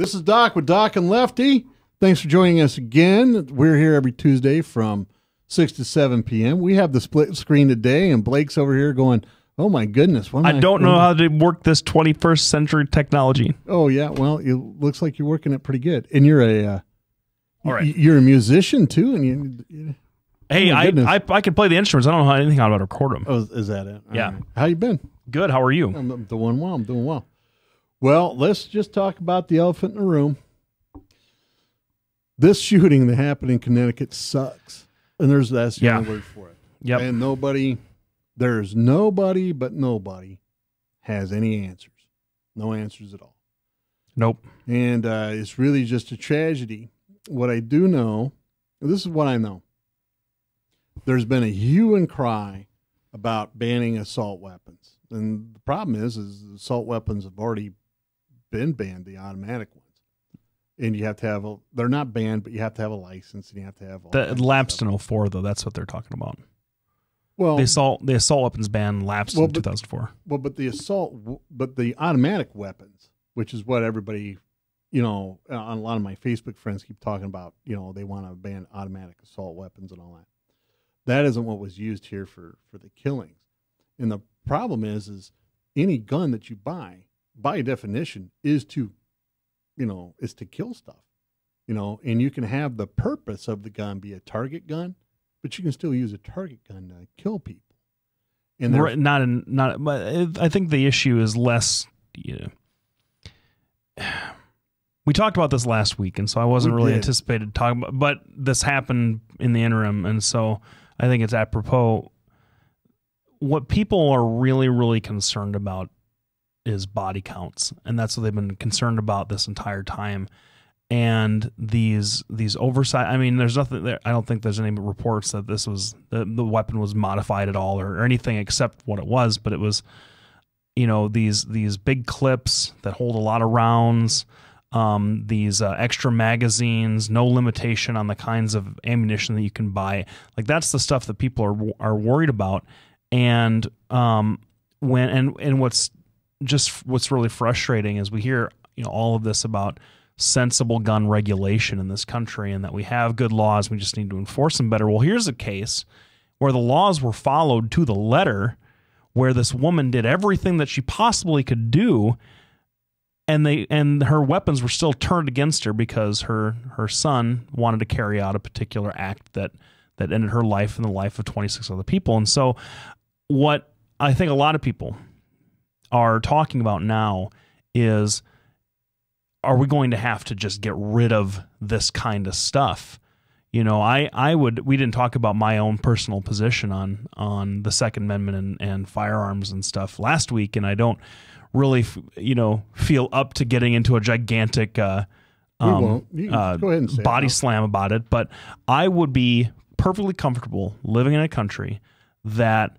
This is Doc with Doc and Lefty. Thanks for joining us again. We're here every Tuesday from 6 to 7 p.m. We have the split screen today, and Blake's over here going, oh my goodness. I don't know how to work this 21st century technology. Oh, yeah. Well, it looks like you're working it pretty good. And you're all right. You're a musician, too. And hey, I can play the instruments. I don't know anything how to record them. Oh, is that it? All yeah. Right. How you been? Good. How are you? I'm doing well. I'm doing well. Well, let's just talk about the elephant in the room. This shooting that happened in Connecticut sucks. And that's the only word for it. Yep. And there's nobody but nobody has any answers. No answers at all. Nope. And it's really just a tragedy. What I do know, this is what I know. There's been a hue and cry about banning assault weapons. And the problem is assault weapons have already been banned, the automatic ones. And you have to have they're not banned, but you have to have a license and you have to have that lapsed in 2004, though. That's what they're talking about. Well, the assault weapons ban lapsed in 2004. But the automatic weapons, which is what everybody, on a lot of my Facebook friends keep talking about, they want to ban automatic assault weapons and all that. That isn't what was used here for the killings. And the problem is any gun that you buy, by definition, is to kill stuff, and you can have the purpose of the gun be a target gun, but you can still use a target gun to kill people. And but I think the issue is less, we talked about this last week, and so I wasn't really anticipated talking about, but this happened in the interim. And so I think it's apropos. What people are really, really concerned about is body counts, and that's what they've been concerned about this entire time. And these oversight. I mean, there's nothing there. I don't think there's any reports that this was the weapon was modified at all or anything except what it was. But it was, these big clips that hold a lot of rounds, these extra magazines, no limitation on the kinds of ammunition that you can buy. Like that's the stuff that people are worried about. And what's really frustrating is we hear all of this about sensible gun regulation in this country and that we have good laws, we just need to enforce them better. Well, here's a case where the laws were followed to the letter, where this woman did everything that she possibly could do, and her weapons were still turned against her because her son wanted to carry out a particular act that ended her life and the life of 26 other people. And so what I think a lot of people are talking about now is, are we going to have to just get rid of this kind of stuff? We didn't talk about my own personal position on the Second Amendment and firearms and stuff last week, and I don't really, feel up to getting into a gigantic body slam about it. But I would be perfectly comfortable living in a country where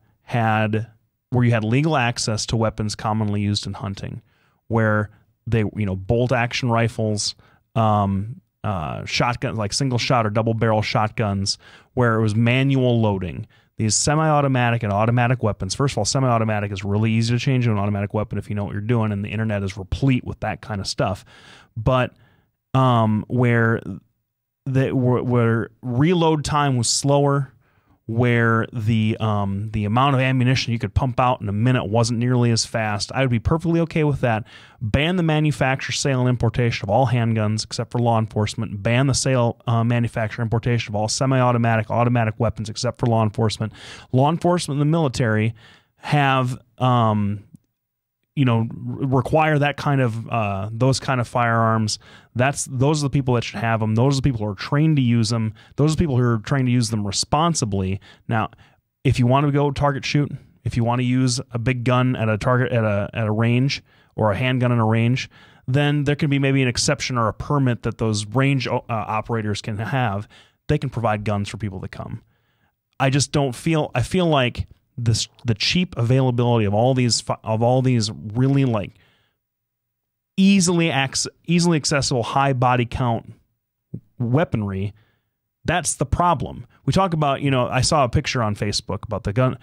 you had legal access to weapons commonly used in hunting, where they, bolt action rifles, shotguns, like single shot or double barrel shotguns, where it was manual loading. These semi-automatic and automatic weapons. First of all, semi-automatic is really easy to change to an automatic weapon if you know what you're doing, and the internet is replete with that kind of stuff. But where reload time was slower, where the amount of ammunition you could pump out in a minute wasn't nearly as fast, I would be perfectly okay with that. Ban the manufacture, sale, and importation of all handguns except for law enforcement. Ban the sale, manufacture, importation of all semi-automatic, automatic weapons except for law enforcement. Law enforcement and the military have require that kind of those kind of firearms. Those are the people that should have them. Those are the people who are trained to use them. Those are the people who are trained to use them responsibly. Now, if you want to go target shoot, if you want to use a big gun at a target at a range, or a handgun in a range, then there can be maybe an exception or a permit that those range operators can have. They can provide guns for people to come. I just don't feel. I feel like the cheap availability of all these really like easily accessible high body count weaponry, that's the problem. We talk about, I saw a picture on Facebook about the gun.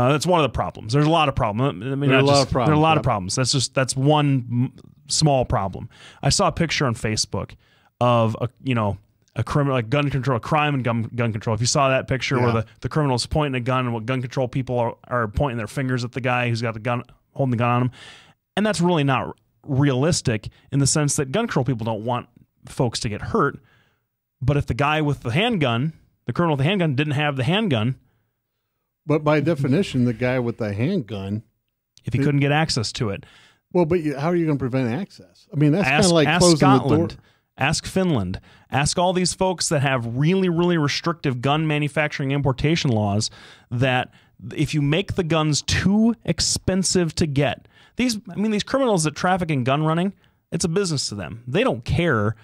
That's one of the problems. There's a lot of problems. I mean, there are a lot of problems. That's one small problem. I saw a picture on Facebook of a criminal, like gun control, crime and gun control. If you saw that picture where the criminal's pointing a gun and what gun control people are pointing their fingers at the guy who's got the gun, holding the gun on him. And that's really not realistic in the sense that gun control people don't want folks to get hurt. But if the guy with the handgun, the criminal with the handgun, didn't have the handgun. But by definition, the guy with the handgun, if he couldn't get access to it. Well, but how are you going to prevent access? I mean, that's kind of like ask closing Scotland, the door. Ask Finland. Ask all these folks that have really, really restrictive gun manufacturing importation laws that if you make the guns too expensive to get, these criminals that traffic in gun running, it's a business to them. They don't care,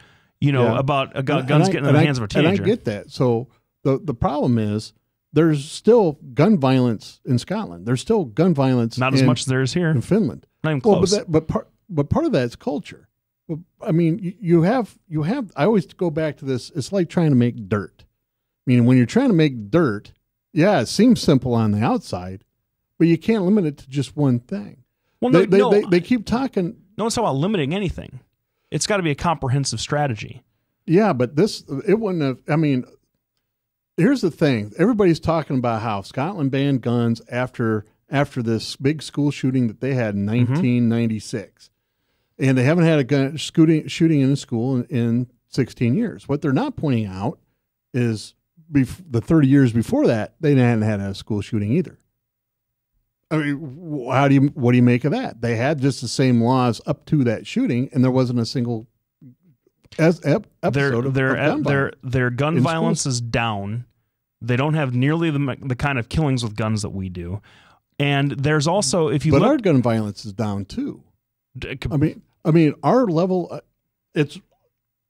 about guns getting in the hands of a teenager. And I get that. So the problem is there's still gun violence in Scotland. There's still gun violence not as much as there is here in Finland. Not even close. But part of that's culture. I mean, you have. I always go back to this. It's like trying to make dirt. I mean, when you're trying to make dirt, yeah, it seems simple on the outside, but you can't limit it to just one thing. Well, they keep talking. No one's talking about limiting anything. It's got to be a comprehensive strategy. Yeah, but it wouldn't have. I mean, here's the thing. Everybody's talking about how Scotland banned guns after this big school shooting that they had in 1996. And they haven't had a gun shooting in a school in 16 years. What they're not pointing out is the 30 years before that, they hadn't had a school shooting either. I mean, what do you make of that? They had just the same laws up to that shooting, and there wasn't a single episode of gun violence. Their gun violence is down. They don't have nearly the kind of killings with guns that we do. And there's also, if you look, our gun violence is down too. I mean, our level. It's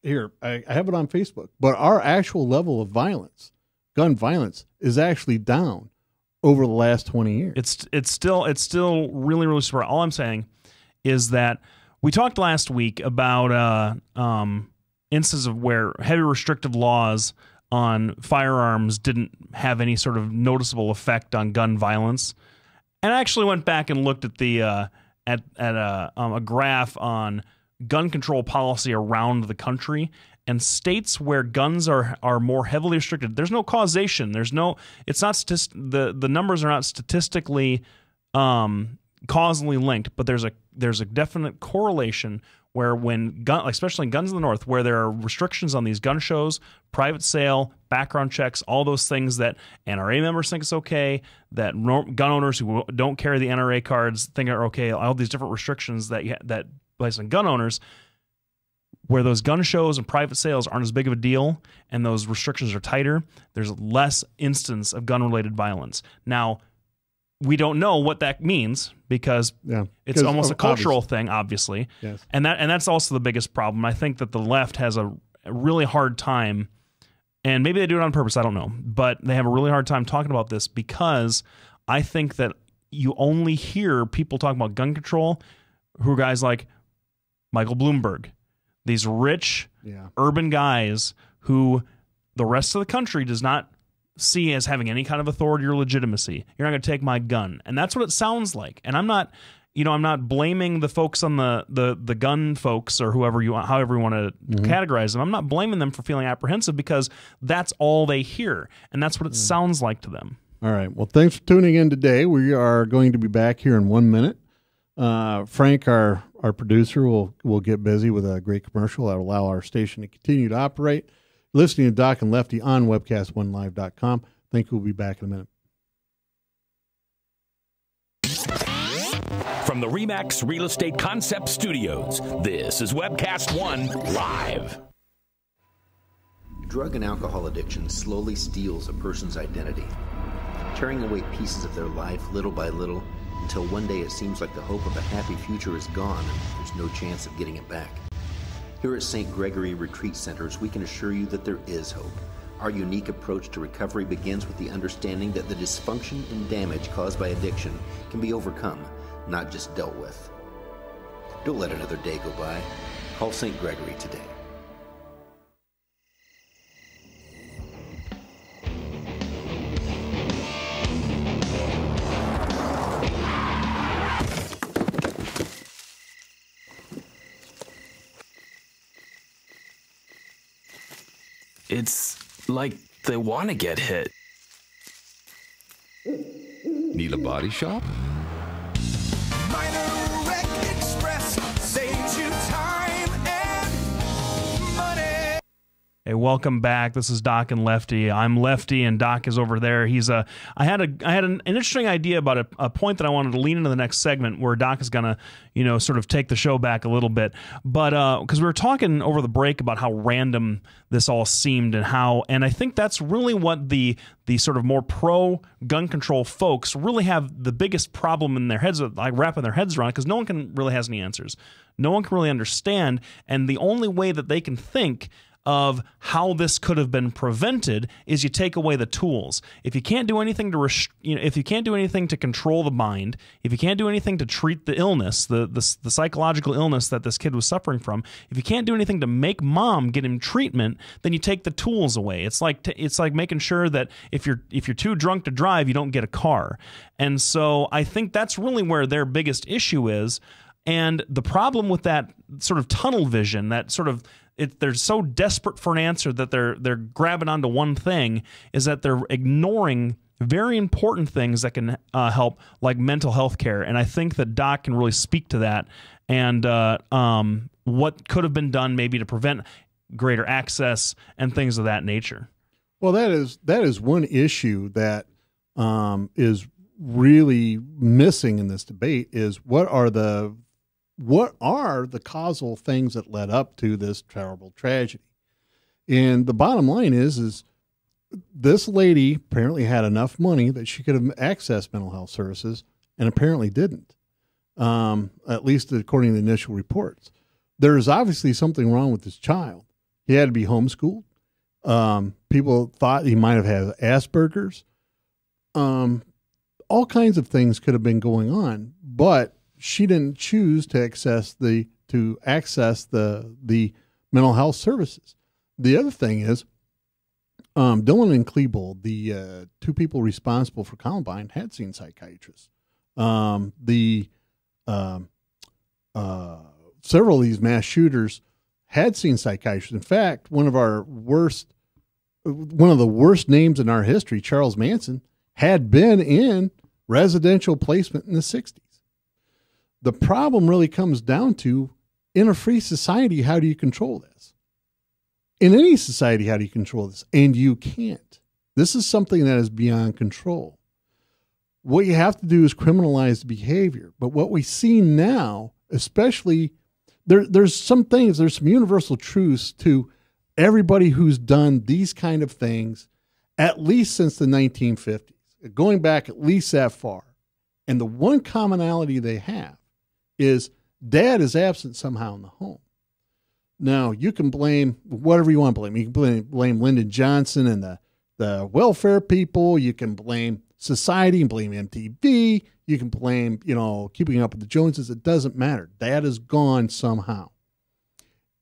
here. I have it on Facebook, but our actual level of violence, gun violence, is actually down over the last 20 years. It's still really, really super. All I'm saying is that we talked last week about instances of where heavy restrictive laws on firearms didn't have any sort of noticeable effect on gun violence. And I actually went back and looked at the a graph on gun control policy around the country, and states where guns are more heavily restricted. There's no causation. It's not the numbers are not statistically causally linked, but there's a definite correlation where especially in guns in the North, where there are restrictions on these gun shows, private sale, background checks, all those things that NRA members think is okay, that gun owners who don't carry the NRA cards think are okay, all these different restrictions that place on gun owners, where those gun shows and private sales aren't as big of a deal and those restrictions are tighter, there's less instance of gun-related violence. Now, we don't know what that means because it's almost a cultural thing, obviously. Yes. And that's also the biggest problem. I think that the left has a really hard time, and maybe they do it on purpose, I don't know, but they have a really hard time talking about this because I think that you only hear people talking about gun control who are guys like Michael Bloomberg, these rich urban guys who the rest of the country does not see as having any kind of authority or legitimacy. You're not going to take my gun. And that's what it sounds like. And I'm not blaming the folks on the gun folks or however you want to categorize them. I'm not blaming them for feeling apprehensive because that's all they hear. And that's what it sounds like to them. All right. Well, thanks for tuning in today. We are going to be back here in 1 minute. Frank, our producer, will get busy with a great commercial that will allow our station to continue to operate. Listening to Doc and Lefty on webcast1live.com. Think we'll be back in a minute. From the RE/MAX Real Estate Concept Studios, this is Webcast One Live. Drug and alcohol addiction slowly steals a person's identity, tearing away pieces of their life little by little until one day it seems like the hope of a happy future is gone and there's no chance of getting it back. Here at St. Gregory Retreat Centers, we can assure you that there is hope. Our unique approach to recovery begins with the understanding that the dysfunction and damage caused by addiction can be overcome, not just dealt with. Don't let another day go by. Call St. Gregory today. It's like they want to get hit. Need a body shop? Minor Wreck Express saves you time and money. Hey, welcome back. This is Doc and Lefty. I'm Lefty, and Doc is over there. I had an interesting idea about a point that I wanted to lean into the next segment, where Doc is gonna, sort of take the show back a little bit. But because we were talking over the break about how random this all seemed, and I think that's really what the sort of more pro gun control folks really have the biggest problem in their heads, like wrapping their heads around, because no one can really has any answers. No one can really understand, and the only way that they can think of how this could have been prevented is you take away the tools. If you can't do anything to if you can't do anything to control the mind, if you can't do anything to treat the illness, the psychological illness that this kid was suffering from, if you can't do anything to make mom get him treatment, then you take the tools away. It's like making sure that if you're too drunk to drive, you don't get a car. And so I think that's really where their biggest issue is. And the problem with that sort of tunnel vision, that sort of they're so desperate for an answer that they're grabbing onto one thing, is that they're ignoring very important things that can help, like mental health care. And I think that Doc can really speak to that, and what could have been done maybe to prevent greater access and things of that nature. Well, that is one issue that is really missing in this debate, is what are the causal things that led up to this terrible tragedy. And the bottom line is this lady apparently had enough money that she could have accessed mental health services, and apparently didn't, at least according to the initial reports. There is obviously something wrong with this child. He had to be homeschooled. People thought he might have had Asperger's. All kinds of things could have been going on, but she didn't choose to access the mental health services. The other thing is, Dylan and Klebold, the two people responsible for Columbine, had seen psychiatrists. Several of these mass shooters had seen psychiatrists. In fact, one of the worst names in our history, Charles Manson, had been in residential placement in the 60s. The problem really comes down to, in a free society, how do you control this? In any society, how do you control this? And you can't. This is something that is beyond control. What you have to do is criminalize the behavior. But what we see now, especially, there's some things, there's some universal truths to everybody who's done these kind of things, at least since the 1950s, going back at least that far. And the one commonality they have is dad is absent somehow in the home. Now, you can blame whatever you want to blame. You can blame Lyndon Johnson and the welfare people. You can blame society and blame MTV. You can blame, Keeping Up with the Joneses. It doesn't matter. Dad is gone somehow.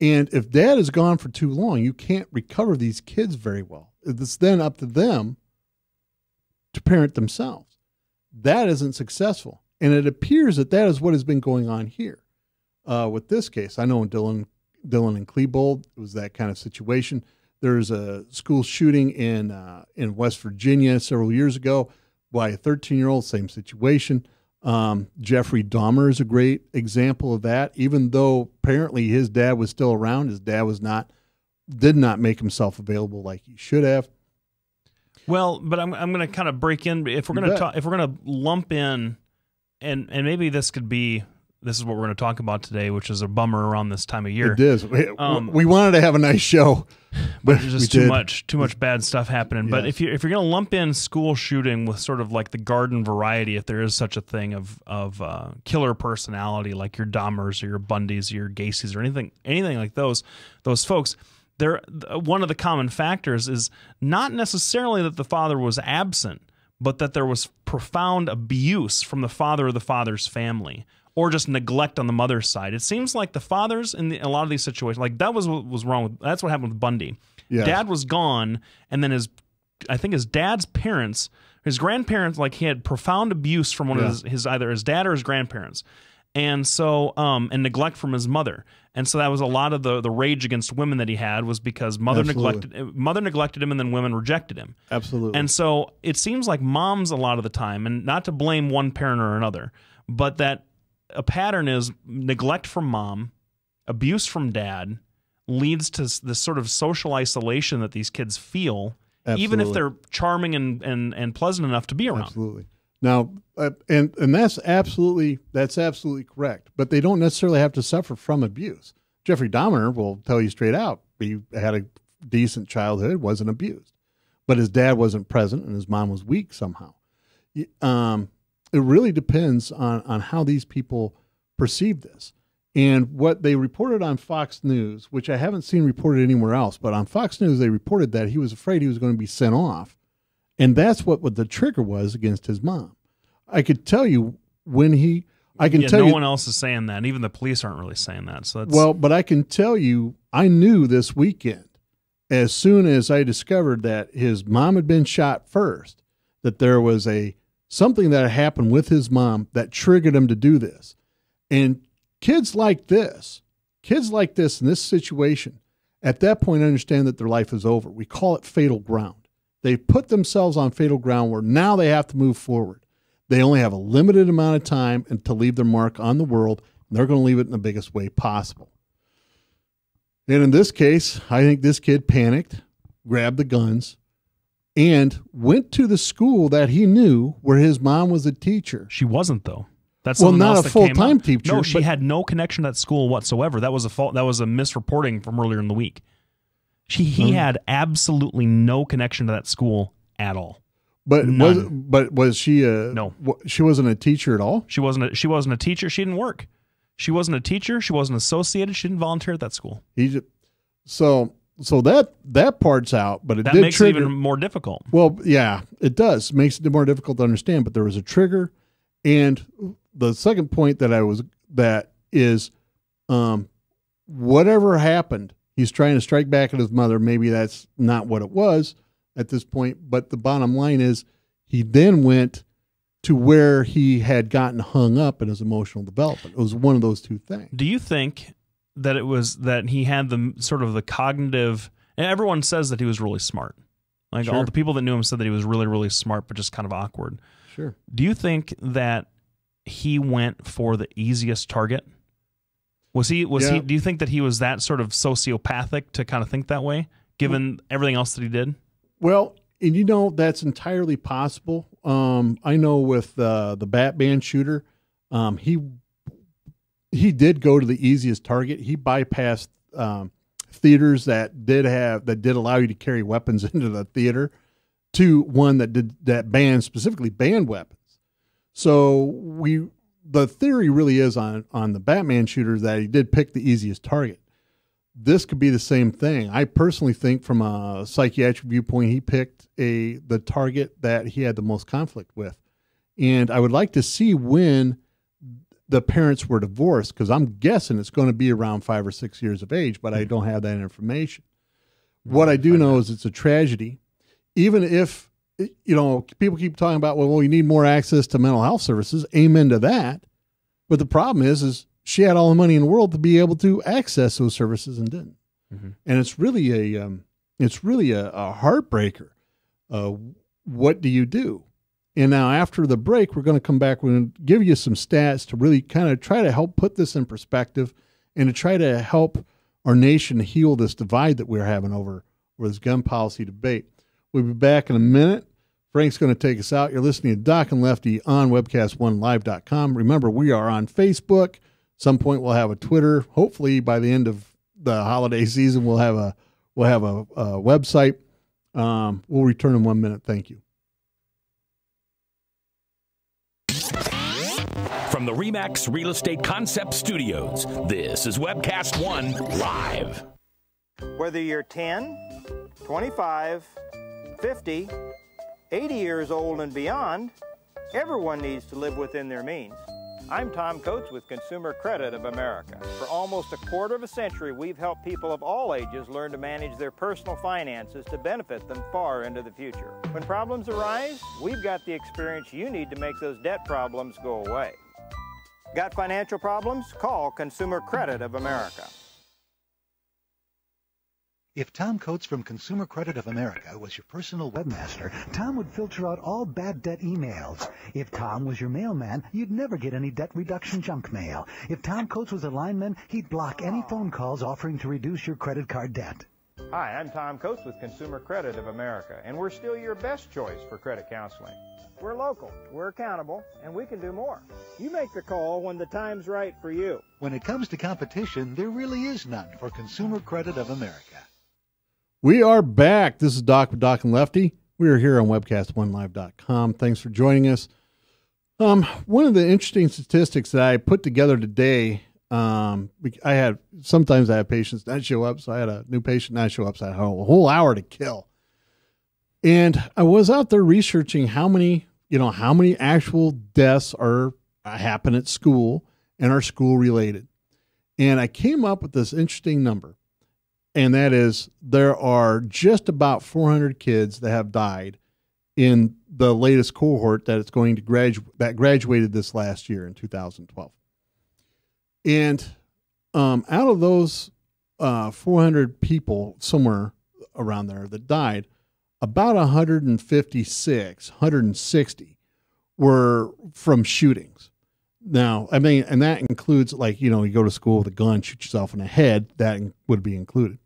And if dad is gone for too long, you can't recover these kids very well. It's then up to them to parent themselves. That isn't successful. And it appears that is what has been going on here with this case. I know in Dylan and Klebold, it was that kind of situation. There's a school shooting in West Virginia several years ago by a 13-year-old, same situation. Jeffrey Dahmer is a great example of that. Even though apparently his dad was still around, his dad did not make himself available like he should have. Well, but I'm going to kind of break in if we're going to lump in. And maybe this is what we're going to talk about today, which is a bummer around this time of year. It is. We wanted to have a nice show, but there's just too much bad stuff happening. Yes. But if you're going to lump in school shooting with sort of like the garden variety, if there is such a thing of killer personality, like your Dahmers or your Bundys or your Gacy's or anything like those folks, one of the common factors is not necessarily that the father was absent, but that there was profound abuse from the father or the father's family, or just neglect on the mother's side. It seems like the fathers in a lot of these situations, like that was what was wrong with. That's what happened with Bundy. Yeah. Dad was gone, and then I think his dad's parents, his grandparents, like he had profound abuse from one of his either his dad or his grandparents, And so, and neglect from his mother. And so that was a lot of the rage against women that he had, was because mother neglected him, and then women rejected him. Absolutely. And so it seems like moms a lot of the time, and not to blame one parent or another, but that a pattern is neglect from mom, abuse from dad, leads to this sort of social isolation that these kids feel, even if they're charming and pleasant enough to be around. Absolutely. Now, and that's absolutely correct. But they don't necessarily have to suffer from abuse. Jeffrey Dahmer will tell you straight out, he had a decent childhood, wasn't abused, but his dad wasn't present and his mom was weak somehow. It really depends on how these people perceive this. And what they reported on Fox News, which I haven't seen reported anywhere else, but on Fox News, they reported that he was afraid he was going to be sent off. And that's what the trigger was against his mom. I could tell you when no one else is saying that. Even the police aren't really saying that. So that's... Well, but I can tell you, I knew this weekend, as soon as I discovered that his mom had been shot first, that there was something that happened with his mom that triggered him to do this. And kids like this in this situation, at that point understand that their life is over. We call it fatal ground. They put themselves on fatal ground where now they have to move forward. They only have a limited amount of time and to leave their mark on the world, and they're going to leave it in the biggest way possible. And in this case, I think this kid panicked, grabbed the guns, and went to the school that he knew where his mom was a teacher. She wasn't, though. That's not a full-time teacher. No, she had no connection to that school whatsoever. That was a misreporting from earlier in the week. He had absolutely no connection to that school at all. But was she no? She wasn't a teacher at all. She wasn't a teacher. She didn't work. She wasn't a teacher. She wasn't associated. She didn't volunteer at that school. So that part's out, but that makes it even more difficult. Well, yeah, it does. Makes it more difficult to understand. But there was a trigger, and the second point that is whatever happened. He's trying to strike back at his mother. Maybe that's not what it was at this point, but the bottom line is he then went to where he had gotten hung up in his emotional development. It was one of those two things. Do you think that it was that he had the sort of the cognitive, and everyone says that he was really smart. Like Sure. all the people that knew him said that he was really, really smart, but just kind of awkward. Sure. Do you think that he went for the easiest target? Do you think that he was that sort of sociopathic to kind of think that way, given everything else that he did? Well, and that's entirely possible. I know with the Batman shooter, he did go to the easiest target. He bypassed theaters that did allow you to carry weapons into the theater to one that specifically banned weapons. So the theory really is on the Batman shooter that he did pick the easiest target. This could be the same thing. I personally think from a psychiatric viewpoint, he picked the target that he had the most conflict with. And I would like to see when the parents were divorced, because I'm guessing it's going to be around 5 or 6 years of age, but I don't have that information. What I do know is it's a tragedy. Even if, people keep talking about, well, you need more access to mental health services. Amen to that. But the problem is she had all the money in the world to be able to access those services and didn't. Mm-hmm. And it's really a heartbreaker. What do you do? And now after the break, we're going to come back. We're going to give you some stats to really kind of try to help put this in perspective and to try to help our nation heal this divide that we're having over this gun policy debate. We'll be back in a minute. Frank's going to take us out. You're listening to Doc and Lefty on webcast1live.com. Remember, we are on Facebook. Some point we'll have a Twitter. Hopefully by the end of the holiday season, we'll have a website. We'll return in 1 minute. Thank you. From the RE/MAX Real Estate Concept Studios, this is Webcast One Live. Whether you're 10, 25, 50, 80 years old and beyond, everyone needs to live within their means. I'm Tom Coates with Consumer Credit of America. For almost a quarter of a century, we've helped people of all ages learn to manage their personal finances to benefit them far into the future. When problems arise, we've got the experience you need to make those debt problems go away. Got financial problems? Call Consumer Credit of America. If Tom Coates from Consumer Credit of America was your personal webmaster, Tom would filter out all bad debt emails. If Tom was your mailman, you'd never get any debt reduction junk mail. If Tom Coates was a lineman, he'd block any phone calls offering to reduce your credit card debt. Hi, I'm Tom Coates with Consumer Credit of America, and we're still your best choice for credit counseling. We're local, we're accountable, and we can do more. You make the call when the time's right for you. When it comes to competition, there really is none for Consumer Credit of America. We are back. This is Doc with Doc and Lefty. We are here on webcast1live.com. Thanks for joining us. One of the interesting statistics that I put together today, sometimes I have patients not show up, so I had a new patient not show up, so I had a whole hour to kill. And I was out there researching how many actual deaths happen at school and are school related. And I came up with this interesting number. And that is, there are just about 400 kids that have died in the latest cohort that that graduated this last year in 2012. And out of those 400 people, somewhere around there that died, about 160 were from shootings. Now, I mean, and that includes, like, you go to school with a gun, shoot yourself in the head, that would be included.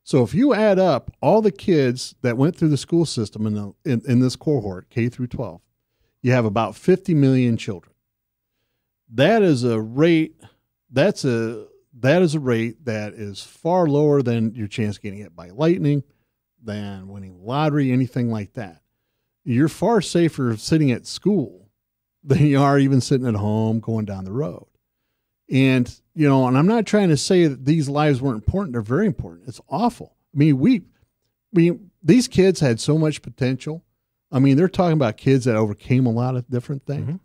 So if you add up all the kids that went through the school system in this cohort, K through 12, you have about 50 million children. That is a rate, that is a rate that is far lower than your chance of getting hit by lightning, than winning lottery, anything like that. You're far safer sitting at school than you are even sitting at home going down the road. And, and I'm not trying to say that these lives weren't important. They're very important. It's awful. I mean, these kids had so much potential. I mean, they're talking about kids that overcame a lot of different things. Mm-hmm.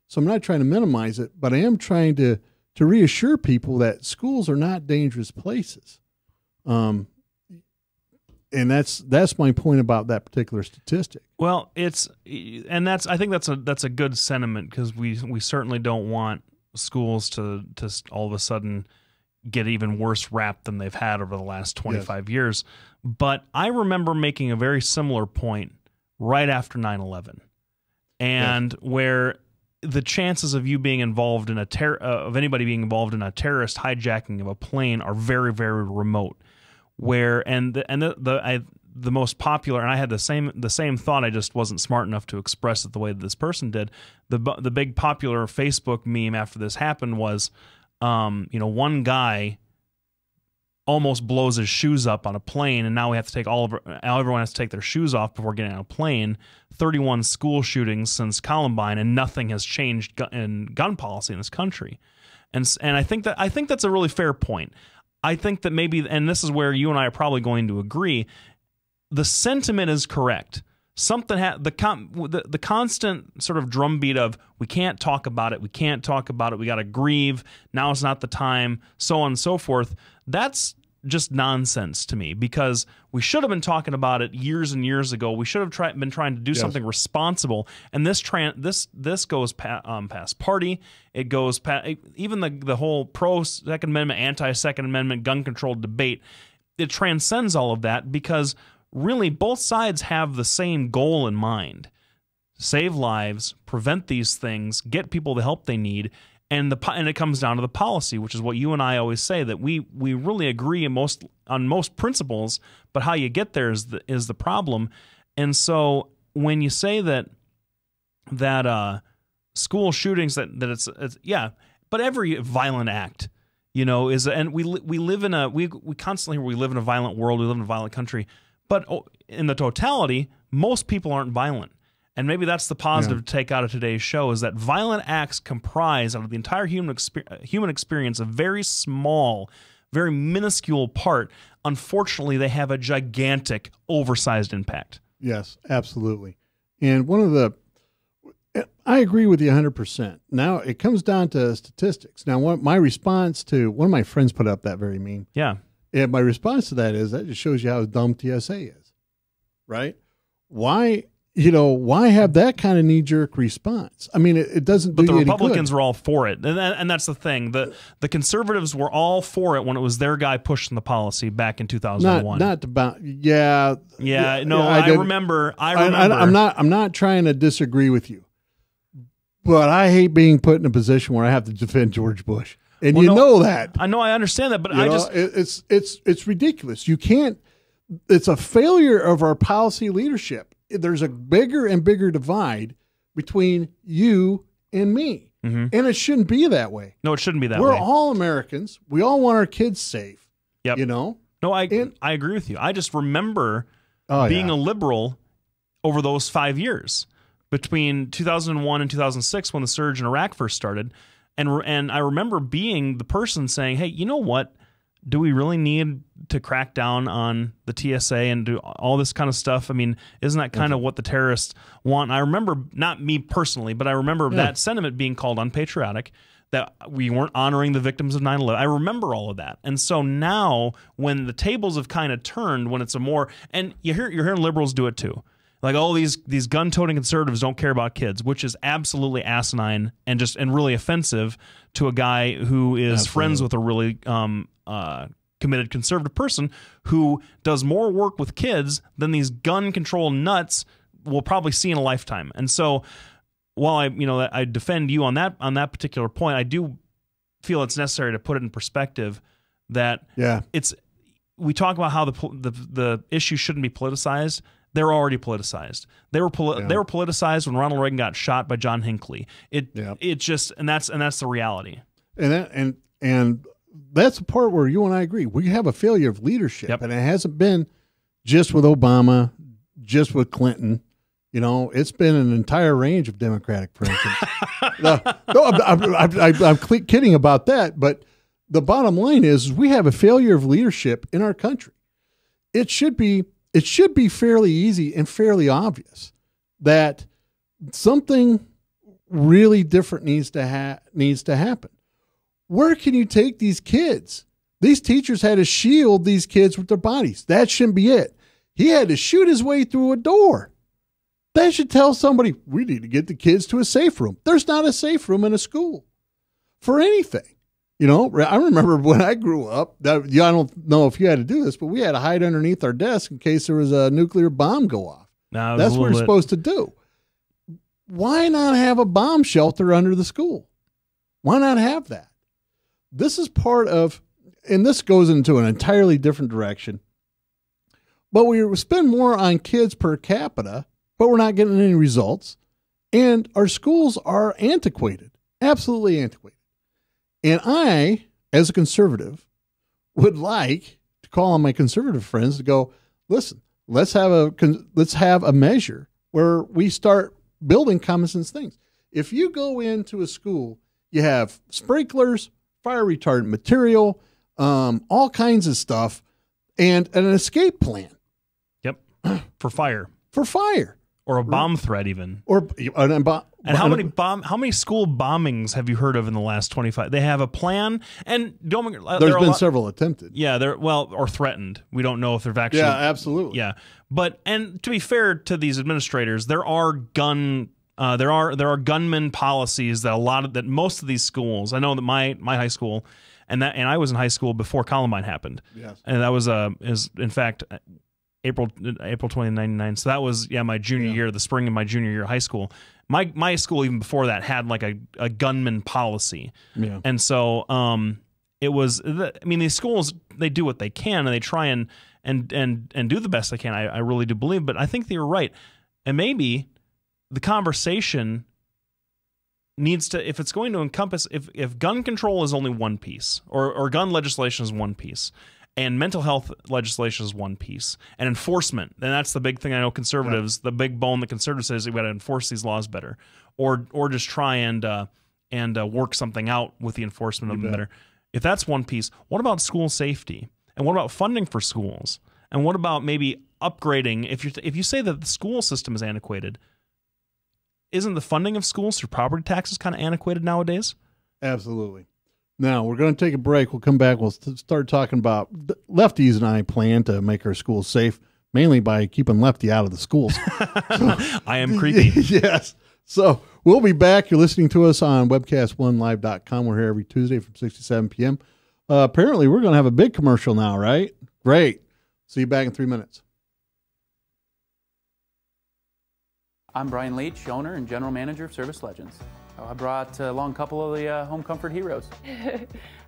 So I'm not trying to minimize it, but I am trying to reassure people that schools are not dangerous places. And that's my point about that particular statistic. Well, I think that's a good sentiment, because we certainly don't want schools to all of a sudden get even worse rap than they've had over the last 25 years. But I remember making a very similar point right after 9/11, and where the chances of you being involved in of anybody being involved in a terrorist hijacking of a plane are very, very remote. The most popular, and I had the same thought, I just wasn't smart enough to express it the way that this person did. The big popular Facebook meme after this happened was, one guy almost blows his shoes up on a plane, and now we have to everyone has to take their shoes off before getting on a plane. 31 school shootings since Columbine, and nothing has changed in gun policy in this country. And I think that's a really fair point. I think that maybe, and this is where you and I are probably going to agree, the sentiment is correct. The constant sort of drumbeat of we can't talk about it, we got to grieve, now is not the time, so on and so forth. That's just nonsense to me, because we should have been talking about it years and years ago. We should have been trying to do something responsible. And this goes past party. It goes past even the whole pro-Second Amendment, anti-Second Amendment gun control debate. It transcends all of that, because really both sides have the same goal in mind: save lives, prevent these things, get people the help they need. And it comes down to the policy, which is what you and I always say, that we really agree on most principles, but how you get there is the problem. And so when you say that school shootings, that it's but every violent act, is, and we live in we constantly we live in a violent world, we live in a violent country, but in the totality, most people aren't violent. And maybe that's the positive to take out of today's show, is that violent acts comprise, out of the entire human experience, a very small, very minuscule part. Unfortunately, they have a gigantic, oversized impact. Yes, absolutely. And I agree with you 100%. Now, it comes down to statistics. Now, my response to, one of my friends put up that very meme. Yeah. And my response to that just shows you how dumb TSA is, right? Why... why have that kind of knee-jerk response? I mean, it doesn't do But the you any Republicans good. were all for it. And that's the thing. The conservatives were all for it when it was their guy pushing the policy back in 2001. Not about, yeah. I remember. I'm not trying to disagree with you, but I hate being put in a position where I have to defend George Bush. And know that. I know, I understand that, but it's ridiculous. You can't. It's a failure of our policy leadership. There's a bigger and bigger divide between you and me, and it shouldn't be that way. No, it shouldn't be that way. We're all Americans. We all want our kids safe. Yep. No, I agree with you. I just remember being a liberal over those 5 years between 2001 and 2006 when the surge in Iraq first started. And I remember being the person saying, hey, you know what? Do we really need to crack down on the TSA and do all this kind of stuff? I mean, isn't that kind of what the terrorists want? I remember, not me personally, but I remember that sentiment being called unpatriotic, that we weren't honoring the victims of 9/11. I remember all of that. And so now when the tables have kind of turned, when it's a more, and you're hearing liberals do it too. Like, oh, these gun-toting conservatives don't care about kids, which is absolutely asinine and really offensive to a guy who is friends with a really committed conservative person who does more work with kids than these gun control nuts will probably see in a lifetime. And so, while I defend you on that particular point, I do feel it's necessary to put it in perspective that we talk about how the issue shouldn't be politicized. They're already politicized. They were politicized when Ronald Reagan got shot by John Hinckley. It just, and that's the reality. And that's the part where you and I agree. We have a failure of leadership, and it hasn't been just with Obama, just with Clinton. It's been an entire range of Democratic presidents. I'm kidding about that, but the bottom line is we have a failure of leadership in our country. It should be fairly easy and fairly obvious that something really different needs to happen. Where can you take these kids? These teachers had to shield these kids with their bodies. That shouldn't be it. He had to shoot his way through a door. That should tell somebody, we need to get the kids to a safe room. There's not a safe room in a school for anything. I remember when I grew up, I don't know if you had to do this, but we had to hide underneath our desk in case there was a nuclear bomb go off. That's what we're supposed to do. Why not have a bomb shelter under the school? Why not have that? This is part of, and this goes into an entirely different direction, but we spend more on kids per capita, but we're not getting any results. And our schools are antiquated, absolutely antiquated. And I, as a conservative, would like to call on my conservative friends to go, listen, let's have a measure where we start building common sense things. If you go into a school, you have sprinklers, fire retardant material, all kinds of stuff, and an escape plan. Yep, for fire. Or a bomb threat, even. And how many school bombings have you heard of in the last 25? They have a plan, and there's been several attempted. Yeah, or threatened. We don't know if they've actually. Yeah, absolutely. Yeah, and to be fair to these administrators, there are gunman policies that most of these schools. I know that my high school, and I was in high school before Columbine happened. Yes, and that was in fact. April 2099. So that was my junior year, the spring of my junior year of high school. My school even before that had like a gunman policy. Yeah. And so it was. These schools, they do what they can and they try and do the best they can. I really do believe. But I think they were right. And maybe the conversation needs to, if it's going to encompass, if gun control is only one piece, or gun legislation is one piece, and mental health legislation is one piece, and enforcement, and that's the big thing. I know conservatives, the big bone that conservatives say is we've got to enforce these laws better, or just try and work something out with the enforcement of them better. If that's one piece, what about school safety? And what about funding for schools? And what about maybe upgrading? If you say that the school system is antiquated, isn't the funding of schools through property taxes kind of antiquated nowadays? Absolutely. Now, we're going to take a break. We'll come back. We'll start talking about Lefties and I plan to make our schools safe. mainly by keeping Lefty out of the schools. I am creepy. Yes. So we'll be back. You're listening to us on webcast1live.com. We're here every Tuesday from 6 to 7 p.m. Apparently, we're going to have a big commercial now, right? Great. See you back in 3 minutes. I'm Brian Leach, owner and general manager of Service Legends. I brought along a couple of the home comfort heroes.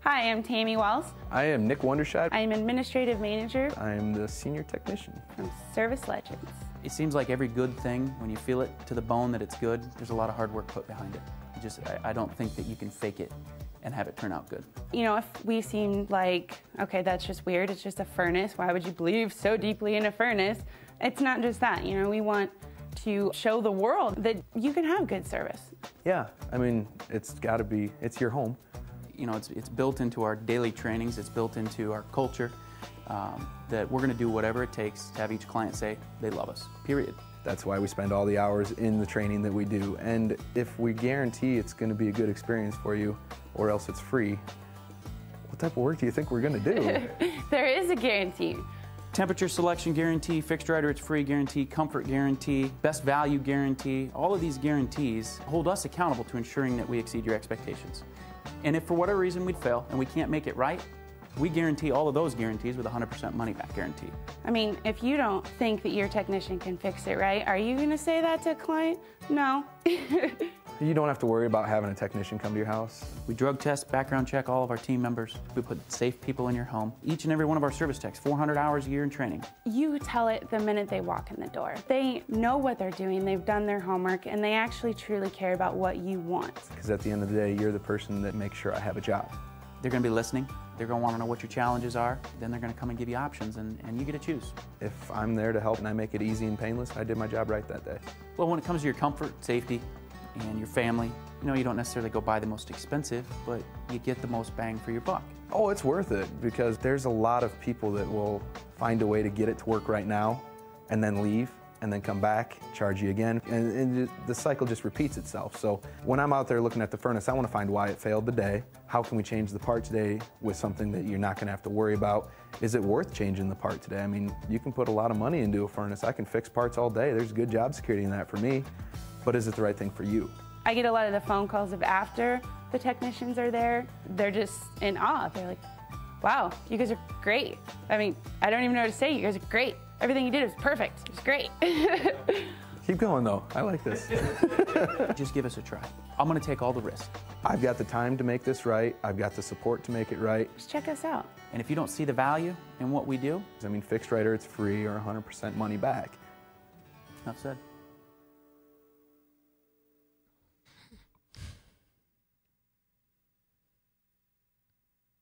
Hi, I'm Tammy Wells. I am Nick Wondershide. I'm administrative manager. I am the senior technician from Service Legends. It seems like every good thing, when you feel it to the bone that it's good, there's a lot of hard work put behind it. I don't think that you can fake it and have it turn out good. You know, if we seem like, okay, that's just weird, it's just a furnace, why would you believe so deeply in a furnace? It's not just that, you know, we want to show the world that you can have good service. Yeah, I mean, it's got to be, it's your home. You know, it's built into our daily trainings, it's built into our culture, that we're going to do whatever it takes to have each client say they love us, period. That's why we spend all the hours in the training that we do. And if we guarantee it's going to be a good experience for you, or else it's free, what type of work do you think we're going to do? There is a guarantee. Temperature selection guarantee, fixed right or it's free guarantee, comfort guarantee, best value guarantee. All of these guarantees hold us accountable to ensuring that we exceed your expectations. And if for whatever reason we'd fail and we can't make it right, we guarantee all of those guarantees with a 100% money back guarantee. I mean, if you don't think that your technician can fix it right, are you going to say that to a client? No. You don't have to worry about having a technician come to your house. We drug test, background check all of our team members. We put safe people in your home. Each and every one of our service techs, 400 hours a year in training. You tell it the minute they walk in the door. They know what they're doing, they've done their homework, and they actually truly care about what you want. Because at the end of the day, you're the person that makes sure I have a job. They're going to be listening. They're going to want to know what your challenges are. Then they're going to come and give you options, and you get to choose. If I'm there to help and I make it easy and painless, I did my job right that day. Well, when it comes to your comfort, safety, and your family, you know, you don't necessarily go buy the most expensive, but you get the most bang for your buck. Oh, it's worth it, because there's a lot of people that will find a way to get it to work right now and then leave and then come back, charge you again, and the cycle just repeats itself. So when I'm out there looking at the furnace, I want to find why it failed today. How can we change the part today with something that you're not going to have to worry about? Is it worth changing the part today? I mean, you can put a lot of money into a furnace. I can fix parts all day. There's good job security in that for me. But is it the right thing for you? I get a lot of the phone calls of after the technicians are there. They're just in awe. They're like, wow, you guys are great. I mean, I don't even know what to say. You guys are great. Everything you did was perfect. It was great. Keep going, though. I like this. Just give us a try. I'm going to take all the risk. I've got the time to make this right. I've got the support to make it right. Just check us out. And if you don't see the value in what we do, I mean, fixed right or it's free or 100% money back. Enough said.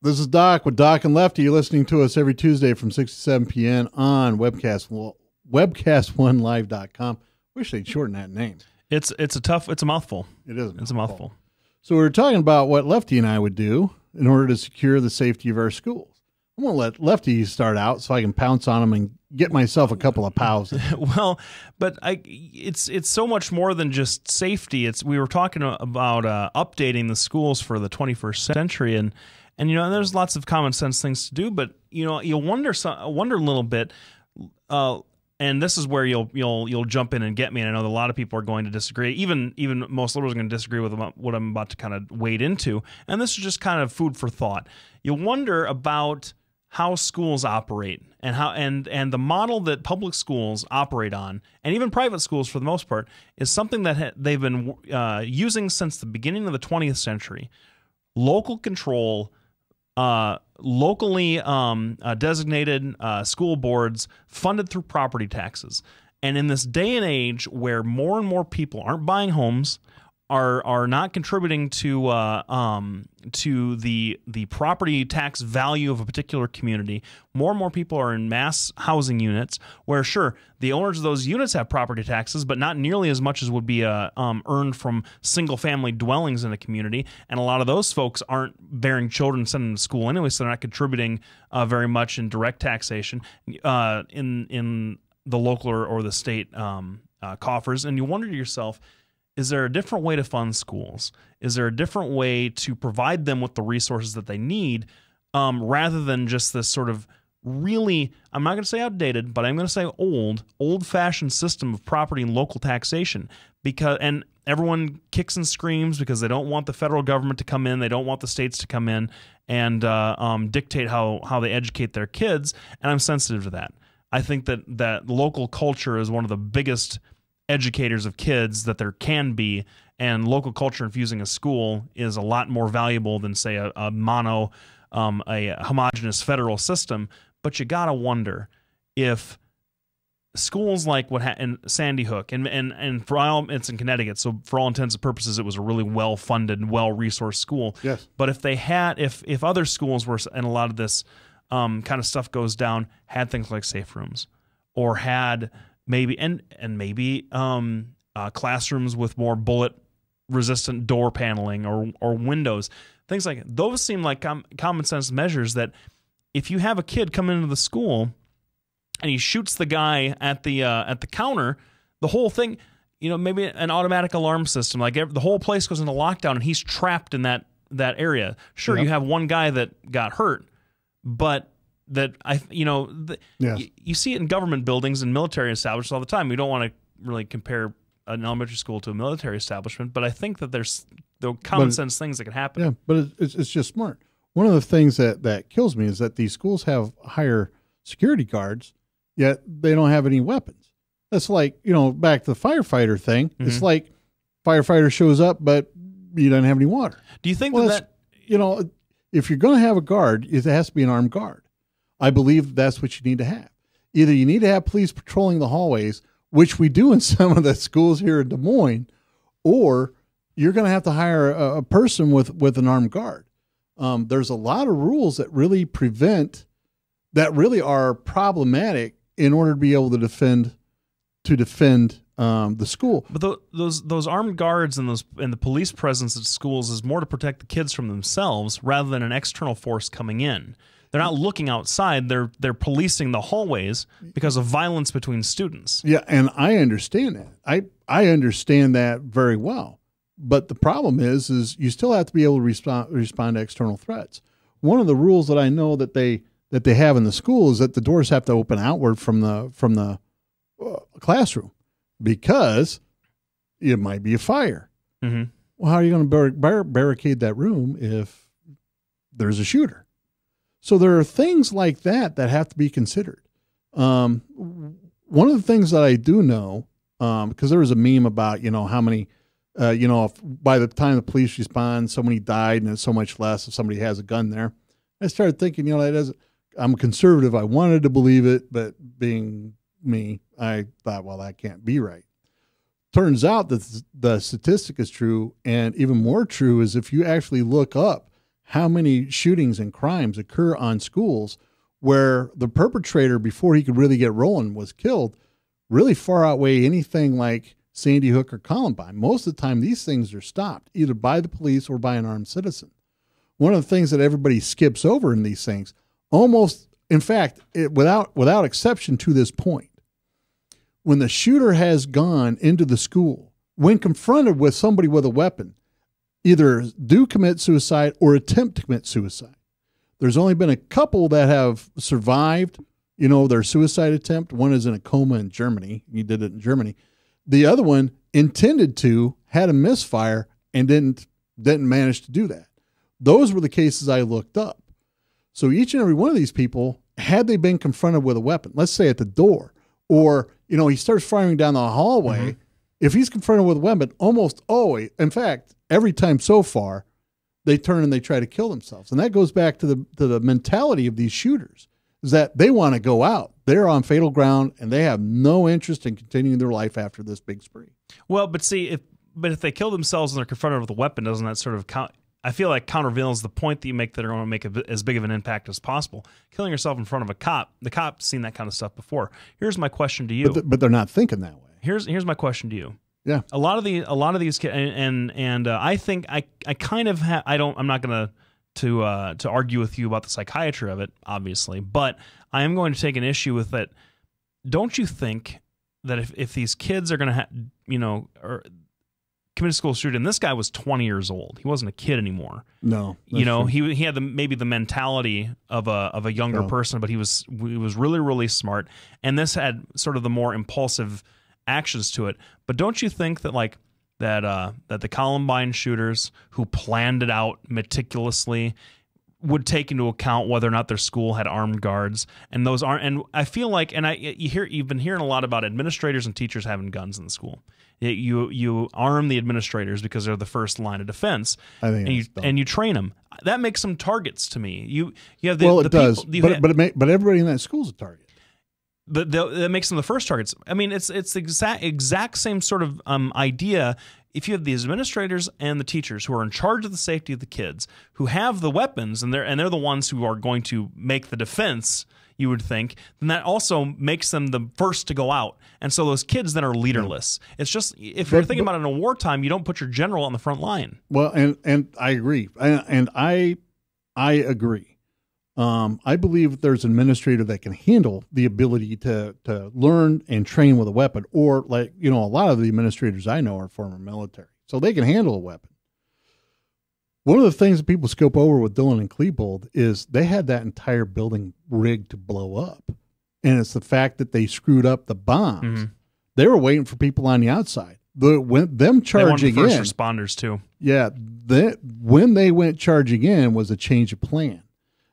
This is Doc with Doc and Lefty. You're listening to us every Tuesday from 6 to 7 p.m. on webcast1live.com. Wish they'd shorten that name. It's a mouthful. It is. It's a mouthful. So we were talking about what Lefty and I would do in order to secure the safety of our schools. I'm going to let Lefty start out so I can pounce on him and get myself a couple of pows. Well, but it's so much more than just safety. We were talking about updating the schools for the 21st century, and you know, there's lots of common sense things to do, but you know, you wonder a little bit, and this is where you'll jump in and get me. And I know that a lot of people are going to disagree. Even most liberals are going to disagree with what I'm about to kind of wade into. And this is just kind of food for thought. You wonder about how schools operate and how and the model that public schools operate on, and even private schools for the most part, is something that they've been using since the beginning of the 20th century. Local control. Locally designated school boards funded through property taxes. And in this day and age where more and more people aren't buying homes, are not contributing to the property tax value of a particular community, more and more people are in mass housing units where, sure, the owners of those units have property taxes, but not nearly as much as would be earned from single-family dwellings in a community. And a lot of those folks aren't bearing children and sending them to school anyway, so they're not contributing very much in direct taxation in the local or the state coffers. And you wonder to yourself, is there a different way to fund schools? Is there a different way to provide them with the resources that they need rather than just this sort of really, I'm not going to say outdated, but I'm going to say old-fashioned system of property and local taxation. And everyone kicks and screams because they don't want the federal government to come in. They don't want the states to come in and dictate how they educate their kids. And I'm sensitive to that. I think that local culture is one of the biggest educators of kids that there can be, and local culture infusing a school is a lot more valuable than, say, a homogenous federal system. But you gotta wonder if schools like in Sandy Hook and for all, it's in Connecticut, so for all intents and purposes, it was a really well-funded, well-resourced school. Yes. But if other schools were, and a lot of this kind of stuff goes down, had things like safe rooms, or had maybe classrooms with more bullet-resistant door paneling or windows, things like those seem like common sense measures that if you have a kid come into the school and he shoots the guy at the counter, the whole thing, maybe an automatic alarm system, like the whole place goes into lockdown and he's trapped in that area. Sure, you have one guy that got hurt, but you see it in government buildings and military establishments all the time. We don't want to really compare an elementary school to a military establishment, but I think that there's common sense things that can happen. Yeah, but it's just smart. One of the things that kills me is that these schools have higher security guards, yet they don't have any weapons. That's like, back to the firefighter thing. Mm-hmm. It's like firefighter shows up, but you don't have any water. Do you think if you're going to have a guard, it has to be an armed guard. I believe that's what you need to have. Either you need to have police patrolling the hallways, which we do in some of the schools here in Des Moines, or you're going to have to hire a person with an armed guard. There's a lot of rules that really are problematic in order to be able to defend the school. But those armed guards and the police presence at schools is more to protect the kids from themselves rather than an external force coming in. They're not looking outside. They're policing the hallways because of violence between students. Yeah, and I understand that. I understand that very well. But the problem is you still have to be able to respond to external threats. One of the rules that I know that they have in the school is that the doors have to open outward from the classroom because it might be a fire. Mm-hmm. Well, how are you going to barricade that room if there's a shooter? So there are things like that have to be considered. One of the things that I do know, because there was a meme about, how many, if by the time the police respond, so many died and it's so much less if somebody has a gun there. I started thinking, I'm a conservative. I wanted to believe it, but being me, I thought, well, that can't be right. Turns out that the statistic is true, and even more true is if you actually look up how many shootings and crimes occur on schools where the perpetrator, before he could really get rolling, was killed, really far outweigh anything like Sandy Hook or Columbine. Most of the time, these things are stopped either by the police or by an armed citizen. One of the things that everybody skips over in these things, without exception to this point, when the shooter has gone into the school, when confronted with somebody with a weapon, either do commit suicide or attempt to commit suicide. There's only been a couple that have survived, their suicide attempt. One is in a coma in Germany. He did it in Germany. The other one intended to, had a misfire, and didn't manage to do that. Those were the cases I looked up. So each and every one of these people, had they been confronted with a weapon, let's say at the door, or, he starts firing down the hallway, mm-hmm. If he's confronted with a weapon, almost always, in fact, every time so far, they turn and they try to kill themselves. And that goes back to the mentality of these shooters, is that they want to go out. They're on fatal ground, and they have no interest in continuing their life after this big spree. Well, but see, if they kill themselves and they're confronted with a weapon, doesn't that sort of I feel like countervails the point that you make that are going to make as big of an impact as possible. Killing yourself in front of a cop, the cop's seen that kind of stuff before. Here's my question to you. But they're not thinking that way. Here's my question to you. Yeah. A lot of these kids, and I think I kind of I'm not going to argue with you about the psychiatry of it, obviously, but I am going to take an issue with it. Don't you think that if these kids are going to committed school shooting. This guy was 20 years old. He wasn't a kid anymore. No, you know, he had maybe the mentality of a younger person, but he was really, really smart. And this had sort of the more impulsive actions to it. But don't you think that that the Columbine shooters who planned it out meticulously would take into account whether or not their school had armed guards, and those aren't? And I feel like, and you've been hearing a lot about administrators and teachers having guns in the school. You arm the administrators because they're the first line of defense, and you train them. That makes them targets to me. You have it does, but everybody in that school's a target. That makes them the first targets. I mean, it's the exact same sort of idea. If you have these administrators and the teachers who are in charge of the safety of the kids, who have the weapons, and they're the ones who are going to make the defense, you would think, then that also makes them the first to go out. And so those kids then are leaderless. It's just, if you're thinking about it in a wartime, you don't put your general on the front line. Well, and I agree. And I agree. I believe there's an administrator that can handle the ability to learn and train with a weapon, or a lot of the administrators I know are former military, so they can handle a weapon. One of the things that people scope over with Dillon and Klebold is they had that entire building rigged to blow up, and it's the fact that they screwed up the bombs. Mm-hmm. They were waiting for people on the outside. Them charging they first responders too. Yeah, when they went charging in was a change of plan.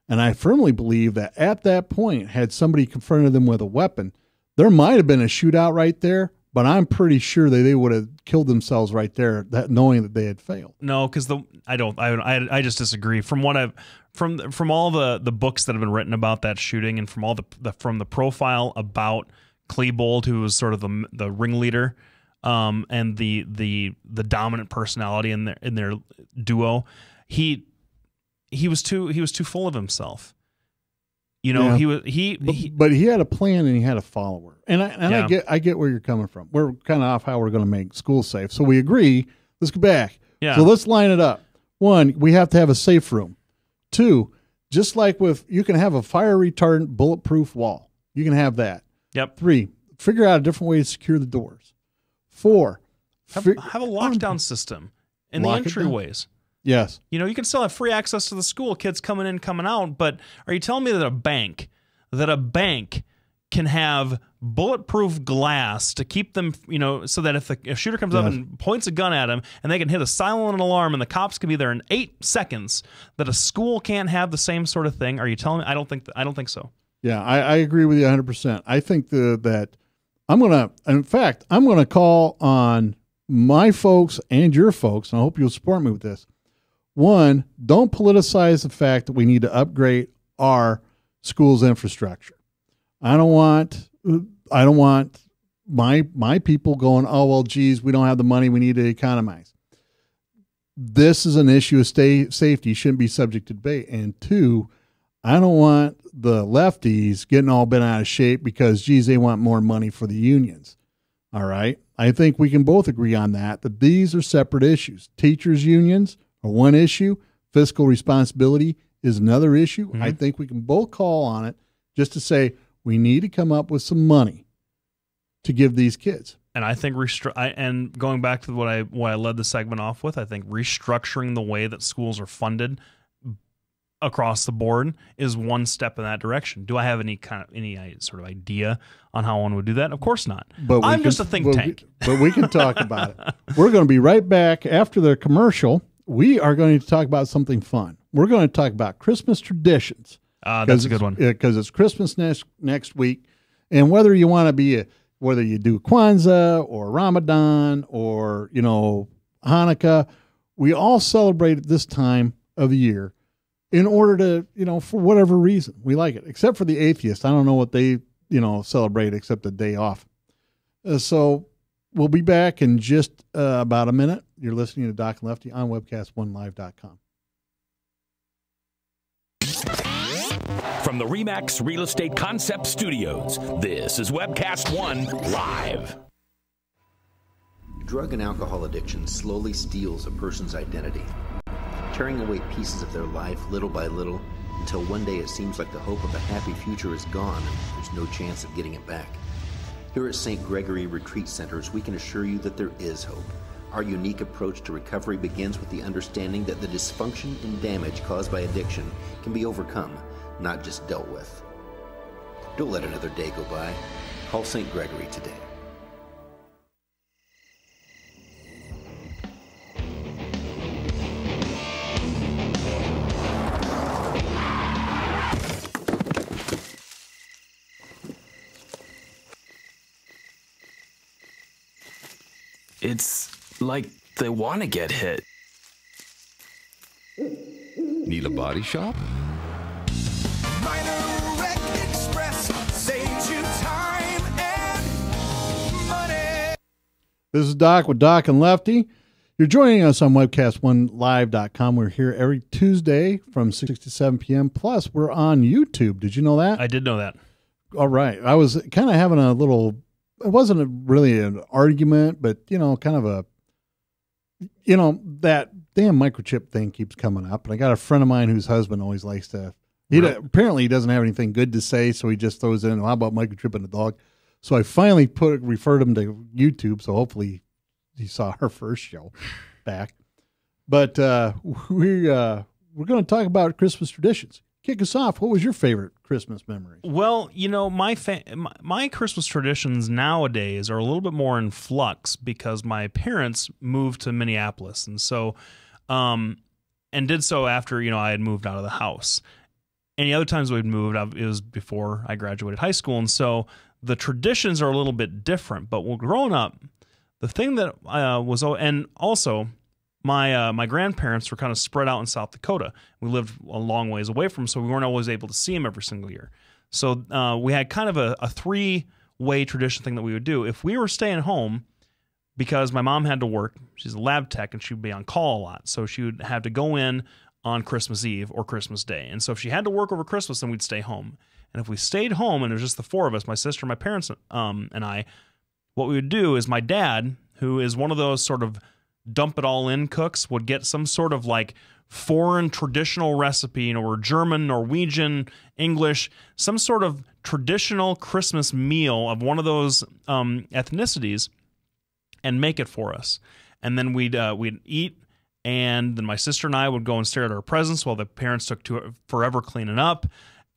And I firmly believe that at that point, had somebody confronted them with a weapon, there might have been a shootout right there, but I'm pretty sure that they would have killed themselves right there, knowing that they had failed. No, because I just disagree. From what from all the books that have been written about that shooting, and from all from the profile about Klebold, who was sort of the ringleader, and the dominant personality in their duo, he was too full of himself. You know, yeah. But he had a plan and he had a follower. And I get where you're coming from. We're kind of off how we're going to make schools safe. So we agree. Let's go back. Yeah. So let's line it up. 1, we have to have a safe room. 2, just like you can have a fire retardant bulletproof wall. You can have that. Yep. 3, figure out a different way to secure the doors. 4, have a lockdown system in the entryways. Yes. You know, you can still have free access to the school, kids coming in, coming out, but are you telling me that a bank can have bulletproof glass to keep them, so that if a shooter comes up and points a gun at him and they can hit a silent alarm and the cops can be there in 8 seconds, that a school can't have the same sort of thing? Are you telling me? I don't think so. Yeah, I agree with you 100%. I think that I'm going to call on my folks and your folks, and I hope you'll support me with this. 1, don't politicize the fact that we need to upgrade our schools' infrastructure. I don't want my people going, oh, well, geez, we don't have the money, we need to economize. This is an issue of safety, shouldn't be subject to debate. And 2, I don't want the lefties getting all bent out of shape because, geez, they want more money for the unions. All right? I think we can both agree on that these are separate issues. Teachers' unions are one issue. Fiscal responsibility is another issue. Mm-hmm. I think we can both call on it just to say we need to come up with some money to give these kids. And I think and going back to what I led the segment off with, I think restructuring the way that schools are funded across the board is one step in that direction. Do I have any sort of idea on how one would do that? Of course not. But I'm just a think tank. But we can talk about it. We're going to be right back after the commercial. We are going to talk about something fun. We're going to talk about Christmas traditions. That's a good one. Because it's Christmas next week. And whether you want to whether you do Kwanzaa or Ramadan or, Hanukkah, we all celebrate at this time of the year in order to, for whatever reason. We like it. Except for the atheists. I don't know what they, celebrate except the day off. So we'll be back in just about a minute. You're listening to Doc and Lefty on webcast1live.com. From the RE/MAX Real Estate Concept Studios, this is Webcast One Live. Drug and alcohol addiction slowly steals a person's identity, tearing away pieces of their life little by little until one day it seems like the hope of a happy future is gone and there's no chance of getting it back. Here at St. Gregory Retreat Centers, we can assure you that there is hope. Our unique approach to recovery begins with the understanding that the dysfunction and damage caused by addiction can be overcome, not just dealt with. Don't let another day go by. Call St. Gregory today. It's like they want to get hit. Need a body shop? Minor Wreck Express saves you time and money. This is Doc with Doc and Lefty. You're joining us on webcast1live.com. We're here every Tuesday from 6 to 7 p.m. Plus, we're on YouTube. Did you know that? I did know that. All right. I was kind of having a little, it wasn't really an argument, but, you know, kind of a, you know, that damn microchip thing keeps coming up. And I got a friend of mine whose husband always likes to, apparently he doesn't have anything good to say, so he just throws in, how about microchipping the dog? So I finally referred him to YouTube, so hopefully he saw our first show back. But we're going to talk about Christmas traditions. Kick us off. What was your favorite Christmas memory? Well, you know, my Christmas traditions nowadays are a little bit more in flux because my parents moved to Minneapolis, and so, and did so after, you know, I had moved out of the house. Any other times we'd moved, it was before I graduated high school, and so the traditions are a little bit different. But when growing up, the thing that was, and also, my grandparents were kind of spread out in South Dakota. We lived a long ways away from them, so we weren't always able to see them every single year. So we had kind of a three-way tradition thing that we would do. If we were staying home, because my mom had to work, she's a lab tech, and she would be on call a lot, so she would have to go in on Christmas Eve or Christmas Day. And so if she had to work over Christmas, then we'd stay home. And if we stayed home and it was just the four of us, my sister, my parents, and I, what we would do is my dad, who is one of those sort of dump it all in cooks, would get some sort of like foreign traditional recipe, you know, or German, Norwegian, English, some sort of traditional Christmas meal of one of those ethnicities and make it for us. And then we'd eat, and then my sister and I would go and stare at our presents while the parents took forever cleaning up.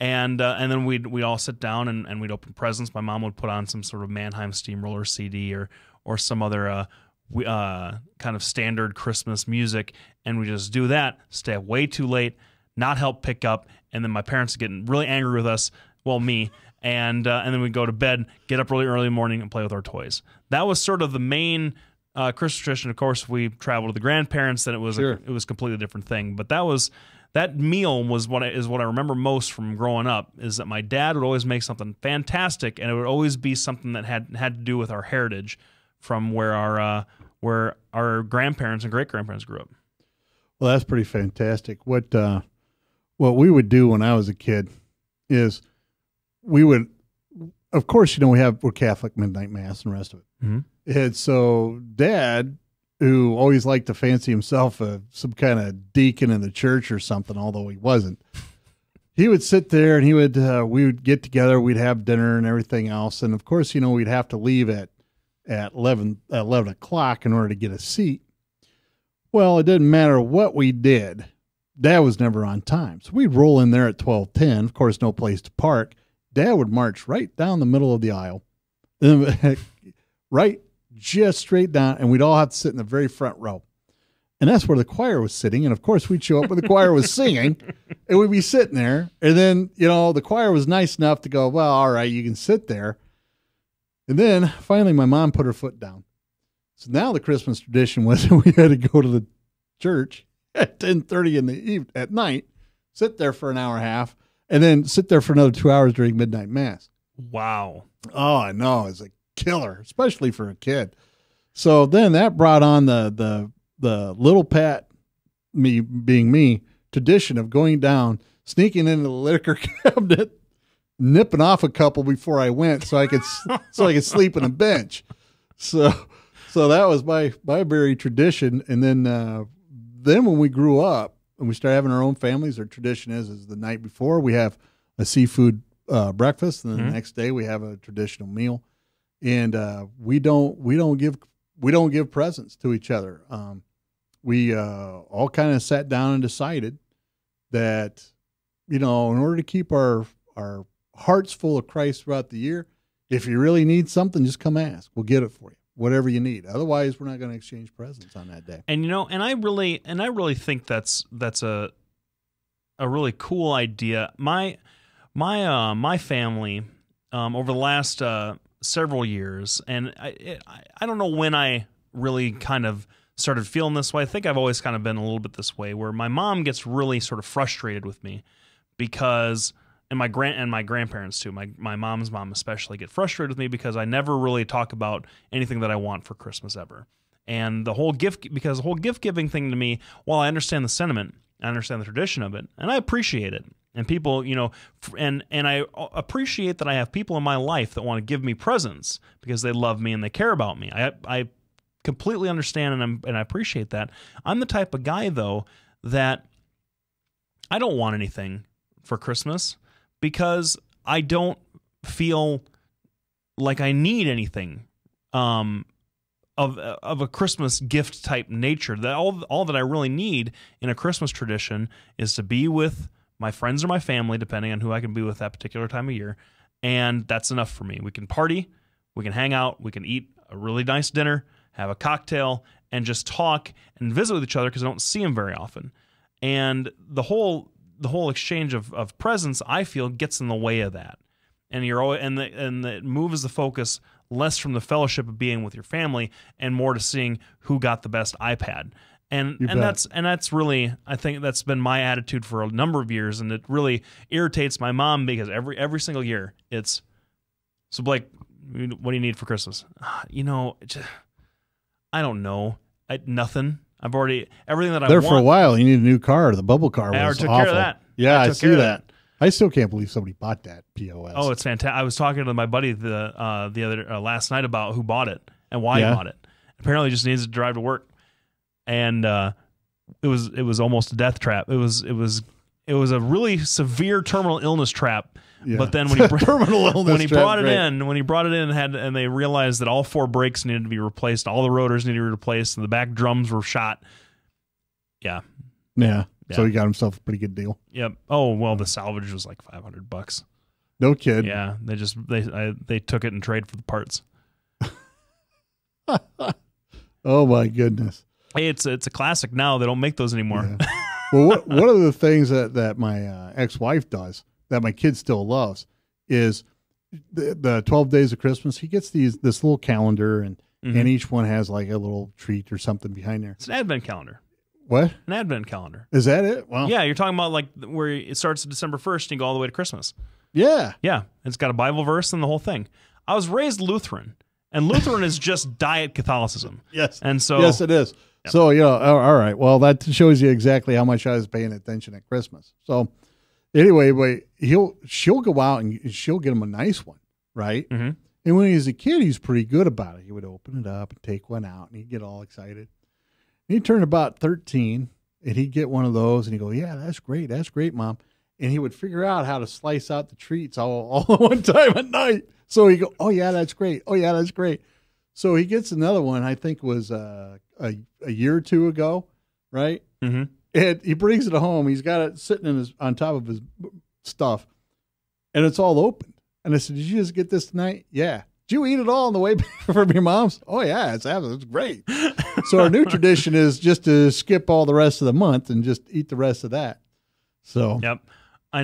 And then we'd all sit down and we'd open presents. My mom would put on some sort of Mannheim Steamroller CD or some other kind of standard Christmas music, and we just do that, stay up way too late, not help pick up, and then my parents are getting really angry with us, well, me, and then we'd go to bed, get up really early in the morning, and play with our toys. That was sort of the main Christmas tradition. Of course, if we traveled with the grandparents, then it was a completely different thing. But that meal was what I remember most from growing up, is that my dad would always make something fantastic, and it would always be something that had to do with our heritage from where our grandparents and great-grandparents grew up. Well, that's pretty fantastic. What we would do when I was a kid is we would, of course, you know, we're Catholic midnight mass and the rest of it. Mm-hmm. And so Dad, who always liked to fancy himself some kind of deacon in the church or something, although he wasn't, he would sit there and we would get together, we'd have dinner and everything else. And of course, you know, we'd have to leave at 11 o'clock in order to get a seat. Well, it didn't matter what we did. Dad was never on time. So we'd roll in there at 12:10. Of course, no place to park. Dad would march right down the middle of the aisle, right, just straight down, and we'd all have to sit in the very front row. And that's where the choir was sitting. And of course, we'd show up when the choir was singing, and we'd be sitting there. And then, you know, the choir was nice enough to go, well, all right, you can sit there. And then finally, my mom put her foot down. So now the Christmas tradition was we had to go to the church at 10:30 at night, sit there for an hour and a half, and then sit there for another 2 hours during midnight mass. Wow. Oh, I know. It's a killer, especially for a kid. So then that brought on the little Pat, me being me, tradition of going down, sneaking into the liquor cabinet, nipping off a couple before I went so I could sleep in a bench. So that was my very tradition. And then when we grew up and we started having our own families, our tradition is the night before we have a seafood breakfast, and then the next day we have a traditional meal. And we don't give we don't give presents to each other. We all kind of sat down and decided that, in order to keep our hearts full of Christ throughout the year, if you really need something, just come ask. We'll get it for you, whatever you need. Otherwise, we're not going to exchange presents on that day. And and I really think that's a really cool idea. My family over the last several years, and I don't know when I really kind of started feeling this way. I think I've always kind of been a little bit this way, where my mom gets really sort of frustrated with me because, and my grandparents too, my mom's mom especially, get frustrated with me because I never really talk about anything that I want for Christmas ever. And the whole gift giving thing to me, while I understand the sentiment, I understand the tradition of it, and I appreciate it. And people, and I appreciate that I have people in my life that want to give me presents because they love me and they care about me. I completely understand and I appreciate that. I'm the type of guy, though, that I don't want anything for Christmas because I don't feel like I need anything of a Christmas gift type nature. That all that I really need in a Christmas tradition is to be with my friends or my family, depending on who I can be with that particular time of year, and that's enough for me. We can party, we can hang out, we can eat a really nice dinner, have a cocktail, and just talk and visit with each other because I don't see them very often. And the whole exchange of presents, I feel, gets in the way of that. And it moves the focus less from the fellowship of being with your family and more to seeing who got the best iPad. And that's really, I think that's been my attitude for a number of years, and it really irritates my mom because every single year it's, so Blake, what do you need for Christmas? I don't know. Nothing. I've already, everything that I want. There for a while, you need a new car. The bubble car was took awful. Care of that. Yeah, I see that. I still can't believe somebody bought that POS. Oh, it's fantastic. I was talking to my buddy the other last night about who bought it and why he bought it. Apparently, he just needs to drive to work, and it was almost a death trap. It was a really severe terminal illness trap. Yeah. But then when he brought it in and they realized that all 4 brakes needed to be replaced, all the rotors needed to be replaced, and the back drums were shot. Yeah. So he got himself a pretty good deal. Yep. Oh well, the salvage was like $500. No kid. Yeah. They took it and traded for the parts. Oh my goodness. Hey, it's a classic now. They don't make those anymore. Yeah. Well, one of the things that my ex-wife does that my kid still loves is the 12 days of Christmas. He gets this little calendar, and each one has like a little treat or something behind there. It's an advent calendar. What? An advent calendar. Is that it? Wow. Yeah, you're talking about like where it starts December 1st and you go all the way to Christmas. Yeah. Yeah. It's got a Bible verse and the whole thing. I was raised Lutheran, and Lutheran is just diet Catholicism. Yes. And so yes, it is. Yeah. So, all right. Well, that shows you exactly how much I was paying attention at Christmas. So anyway, but she'll go out and she'll get him a nice one, right? Mm-hmm. And when he was a kid, he's pretty good about it. He would open it up and take one out, and he'd get all excited. And he'd turn about 13, and he'd get one of those, and he'd go, "Yeah, that's great, Mom." And he would figure out how to slice out the treats all at one time at night. So he'd go, "Oh yeah, that's great. Oh yeah, that's great." So he gets another one. I think was a year or two ago, right? Mm-hmm. And he brings it home. He's got it sitting on top of his stuff, and it's all open. And I said, "Did you just get this tonight?" "Yeah." "Did you eat it all on the way back from your mom's?" "Oh yeah, it's great." So our new tradition is just to skip all the rest of the month and just eat the rest of that. So yep, I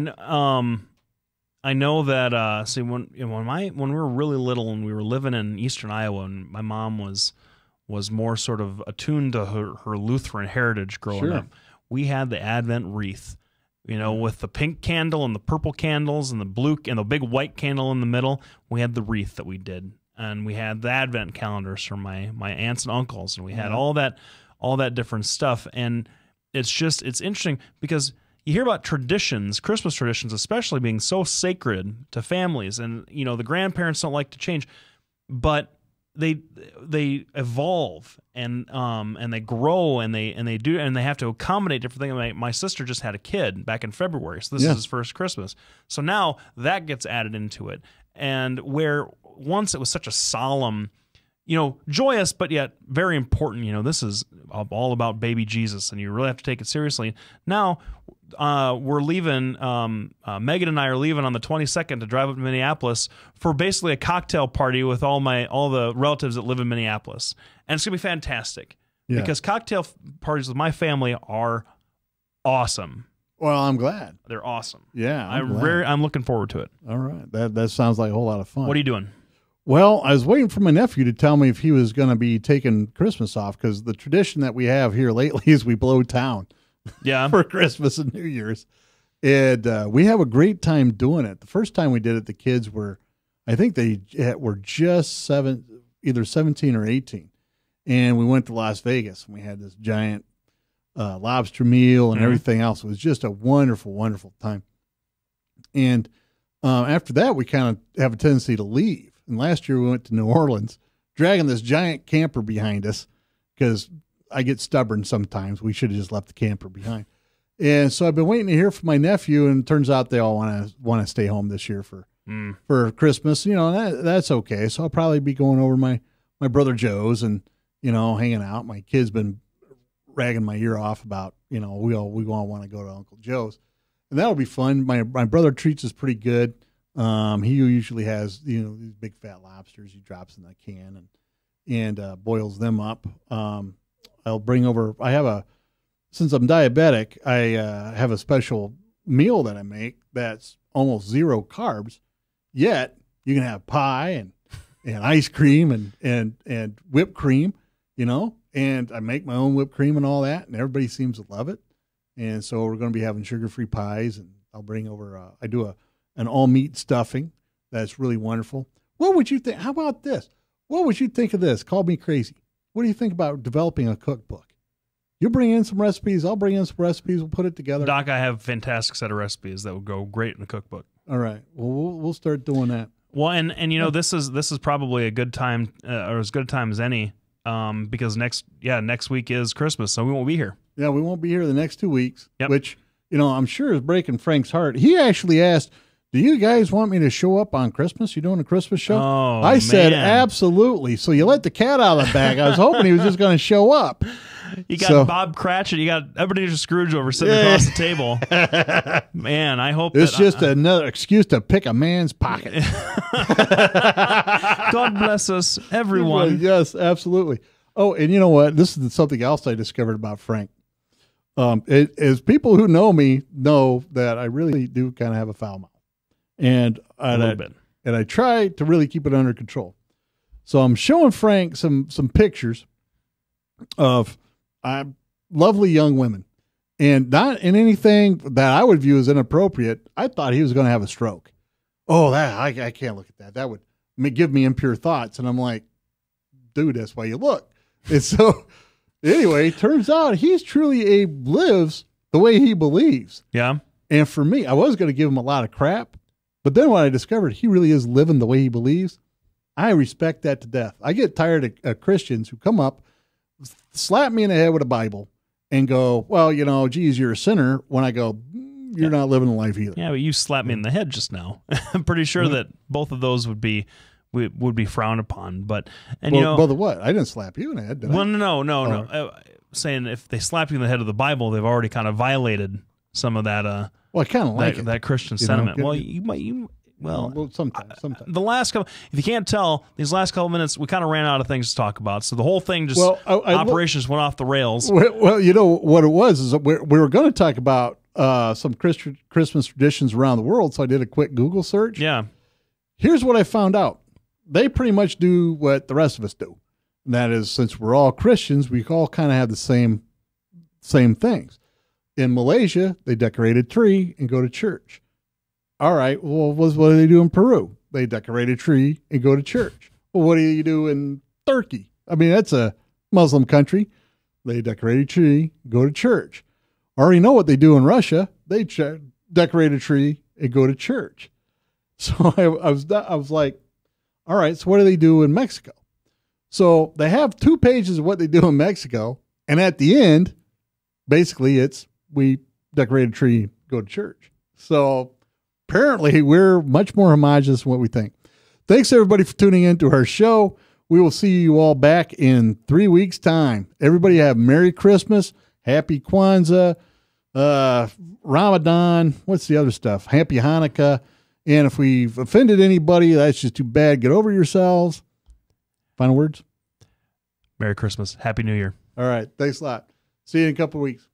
know that. See, when we were really little and we were living in Eastern Iowa, and my mom was more sort of attuned to her Lutheran heritage growing up. We had the Advent wreath, with the pink candle and the purple candles and the blue and the big white candle in the middle. We had the wreath that we did, and we had the Advent calendars from my aunts and uncles, and we had all that different stuff. And it's interesting because you hear about traditions, Christmas traditions especially, being so sacred to families, and the grandparents don't like to change, but they evolve and they grow and they do, and they have to accommodate different things. My sister just had a kid back in February, so this is his first Christmas. So now that gets added into it, and where once it was such a solemn, joyous, but yet very important. This is all about baby Jesus, and you really have to take it seriously. Now, we're leaving. Megan and I are leaving on the 22nd to drive up to Minneapolis for basically a cocktail party with all the relatives that live in Minneapolis, and it's gonna be fantastic because cocktail parties with my family are awesome. Well, I'm glad. They're awesome. Yeah, I'm looking forward to it. All right, that sounds like a whole lot of fun. What are you doing? Well, I was waiting for my nephew to tell me if he was going to be taking Christmas off, because the tradition that we have here lately is we blow town for Christmas and New Year's. And we have a great time doing it. The first time we did it, the kids were, I think they were just either 17 or 18. And we went to Las Vegas, and we had this giant lobster meal and everything else. It was just a wonderful, wonderful time. And after that, we kind of have a tendency to leave. And last year we went to New Orleans, dragging this giant camper behind us because I get stubborn sometimes. We should have just left the camper behind. And so I've been waiting to hear from my nephew, and it turns out they all want to stay home this year for Christmas. That's okay. So I'll probably be going over my brother Joe's and hanging out. My kid's been ragging my ear off about we all want to go to Uncle Joe's, and that'll be fun. My brother treats us pretty good. He usually has, these big fat lobsters he drops in the can and boils them up. I'll bring over, since I'm diabetic, I have a special meal that I make that's almost 0 carbs, yet you can have pie and ice cream and whipped cream, and I make my own whipped cream and all that, and everybody seems to love it. And so we're going to be having sugar-free pies, and I'll bring over, I do an all-meat stuffing that's really wonderful. What would you think? How about this? What would you think of this? Call me crazy. What do you think about developing a cookbook? You bring in some recipes. I'll bring in some recipes. We'll put it together. Doc, I have a fantastic set of recipes that would go great in a cookbook. All right. Well, we'll start doing that. Well, and this is probably a good time, or as good a time as any, because next week is Christmas, so we won't be here. Yeah, we won't be here the next 2 weeks, which I'm sure is breaking Frank's heart. He actually asked, do you guys want me to show up on Christmas? You doing a Christmas show? Oh, I said, absolutely. So you let the cat out of the bag. I was hoping he was just going to show up. You got Bob Cratchit. You got Ebenezer Scrooge over sitting across the table. Man, I hope it's just another excuse to pick a man's pocket. God bless us, everyone. Yes, absolutely. Oh, and you know what? This is something else I discovered about Frank. As people who know me know that I really do kind of have a foul mouth. And I try to really keep it under control. So I'm showing Frank some pictures of lovely young women, and not in anything that I would view as inappropriate. I thought he was going to have a stroke. Oh, I can't look at that. That would give me impure thoughts. And I'm like, dude, that's why you look. And so anyway, turns out he's truly lives the way he believes. Yeah. And for me, I was going to give him a lot of crap. But then when I discovered he really is living the way he believes, I respect that to death. I get tired of Christians who come up, slap me in the head with a Bible, and go, well, geez, you're a sinner. When I go, you're not living the life either. Yeah, but you slapped me in the head just now. I'm pretty sure that both of those would be frowned upon. But the what? I didn't slap you in the head, did I? No. Saying if they slap you in the head of the Bible, they've already kind of violated some of that. Well, I kind of like that Christian sentiment. Sometimes. The last couple, if you can't tell, these last couple minutes, we kind of ran out of things to talk about. So the whole thing just operations went off the rails. Well, you know what it was is that we were going to talk about some Christmas traditions around the world. So I did a quick Google search. Yeah. Here's what I found out. They pretty much do what the rest of us do. And that is, since we're all Christians, we all kind of have the same things. In Malaysia, they decorate a tree and go to church. All right, well, what do they do in Peru? They decorate a tree and go to church. Well, what do you do in Turkey? I mean, that's a Muslim country. They decorate a tree, go to church. I already know what they do in Russia. They decorate a tree and go to church. So I was like, all right, so what do they do in Mexico? So they have 2 pages of what they do in Mexico, and at the end, basically it's we decorate a tree, go to church. So apparently we're much more homogenous than what we think. Thanks everybody for tuning in to our show. We will see you all back in 3 weeks' time. Everybody have Merry Christmas, Happy Kwanzaa, Ramadan. What's the other stuff? Happy Hanukkah. And if we've offended anybody, that's just too bad. Get over yourselves. Final words? Merry Christmas. Happy New Year. All right. Thanks a lot. See you in a couple of weeks.